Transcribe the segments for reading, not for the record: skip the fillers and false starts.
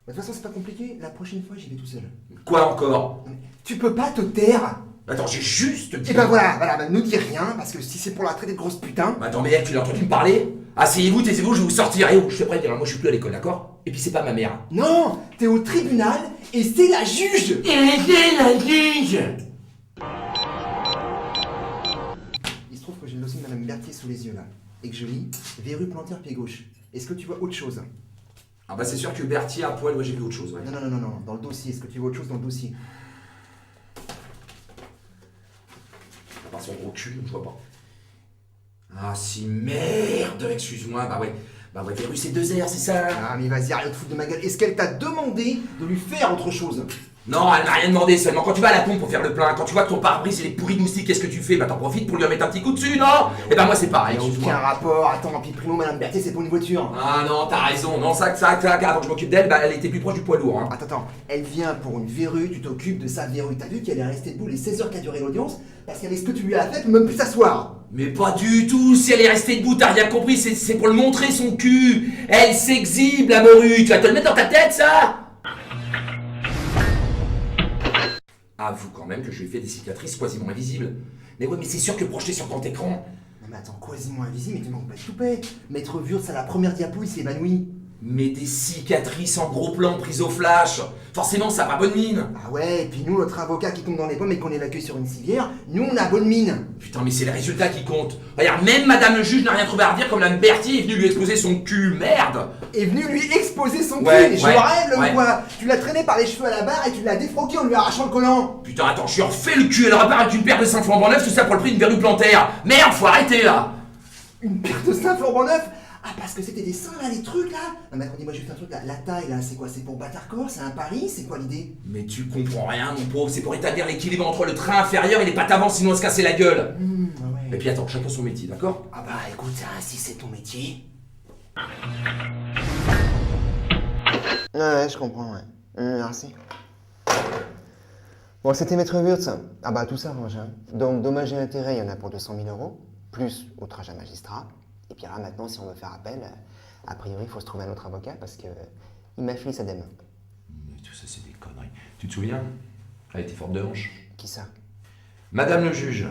De toute façon, c'est pas compliqué. La prochaine fois, j'y vais tout seul. Quoi encore? Tu peux pas te taire. Attends, j'ai juste dit... Et ben voilà, bah, nous dis rien, parce que si c'est pour la traiter de grosse putain... Attends, mais elle, tu l'as entendu me parler? Asseyez-vous, taisez-vous, je vais vous sortir. Je te préviens, moi je suis plus à l'école, d'accord? Et puis c'est pas ma mère. Non, t'es au tribunal et c'est la juge. Et c'est la juge! Il se trouve que j'ai le dossier de Madame Berthier sous les yeux là, et que je lis verrue plantaire pied gauche. Est-ce que tu vois autre chose? Ah bah c'est sûr que Berthier à poil, moi j'ai vu autre chose, ouais. Non, dans le dossier, est-ce que tu vois autre chose dans le dossier? À part son gros cul, je vois pas. Ah si, merde, excuse-moi, bah ouais, verrue c'est 2 R, c'est ça? Ah mais vas-y, arrête de foutre de ma gueule. Est-ce qu'elle t'a demandé de lui faire autre chose? Non, elle m'a rien demandé, seulement quand tu vas à la pompe pour faire le plein, quand tu vois que ton pare-brise il est pourri de moustiques, qu'est-ce que tu fais? Bah t'en profites pour lui en mettre un petit coup dessus, non? Et bah moi c'est pareil, Il n'y a aucun excuse-moi. rapport. Attends, puis primo, Madame Berthier, c'est pour une voiture. Ah non, t'as raison, non, ça, avant que je m'occupe d'elle, bah elle était plus proche du poids lourd, hein. Attends, elle vient pour une verrue, tu t'occupes de sa verrue. T'as vu qu'elle est restée debout les 16 heures qu'a duré l'audience? Parce qu'avec ce que tu lui as fait, elle peut même plus s'asseoir. Mais pas du tout, si elle est restée debout, t'as rien compris, c'est pour le montrer son cul. Elle s'exhibe, la morue, tu vas te le mettre dans ta tête, ça? Avoue quand même que je lui ai fait des cicatrices quasiment invisibles. Mais ouais, mais c'est sûr que projeté sur grand écran... Non mais attends, quasiment invisible, mais tu manques pas de toupet. Maître Wurtz, à la première diapo, il s'est évanoui. Mais des cicatrices en gros plan prises au flash. Forcément, ça a pas bonne mine. Ah ouais, et puis nous, notre avocat qui tombe dans les pommes et qu'on évacue sur une civière, nous, on a bonne mine. Putain, mais c'est les résultats qui comptent. Regarde, même madame le juge n'a rien trouvé à redire comme Madame Berthier est venue lui exposer son cul. Merde. Est venu lui exposer son Ouais, cul. Je ouais, rêve, le ouais. quoi. Tu l'as traîné par les cheveux à la barre et tu l'as défroqué en lui arrachant le collant. Putain, attends, je suis refait le cul. Elle repart avec une paire de 5 flambants neufs, tout ça pour le prix d'une verrue plantaire. Merde, faut arrêter là. Une paire de seins flambant neuf. Ah, parce que c'était des seins là, les trucs là. Non mais attends, dis-moi juste un truc là. La taille là, c'est quoi? C'est pour Batard-Corps? C'est un pari? C'est quoi l'idée? Mais tu comprends rien, mon pauvre. C'est pour établir l'équilibre entre le train inférieur et les pattes avant, sinon on se casser la gueule. Ouais. Et puis attends, chacun son métier, d'accord? Ah bah écoute, si c'est ton métier. Ouais, je comprends, ouais. Merci. Bon, c'était Maître Wurtz. Ah bah tout s'arrange, hein. Donc, dommages et intérêts, il y en a pour 200 000 euros, plus outrage à magistrat. Et puis là, maintenant, si on veut faire appel, a priori, il faut se trouver un autre avocat parce que il m'a filé sa dème. Mais tout ça, c'est des conneries. Tu te souviens? Elle était forte de hanche. Qui ça? Madame le juge,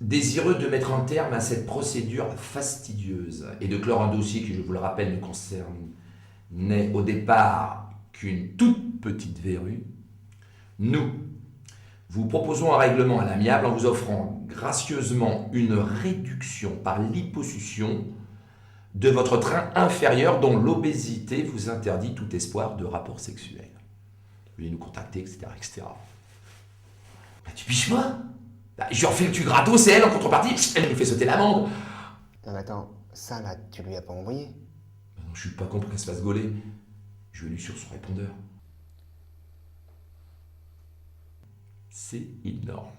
désireux de mettre un terme à cette procédure fastidieuse et de clore un dossier qui, je vous le rappelle, ne concernait au départ qu'une toute petite verrue, nous vous proposons un règlement à l'amiable en vous offrant gracieusement une réduction par liposuction de votre train inférieur dont l'obésité vous interdit tout espoir de rapport sexuel. Veuillez nous contacter, etc. etc. Bah, tu piches pas? Bah, je lui refais le cul gratos et elle, en contrepartie, elle me fait sauter l'amende. Non mais attends, ça là, tu lui as pas envoyé? Bah non, je suis pas con pour qu'elle se fasse gauler. Je lui ai lu sur son répondeur. C'est énorme.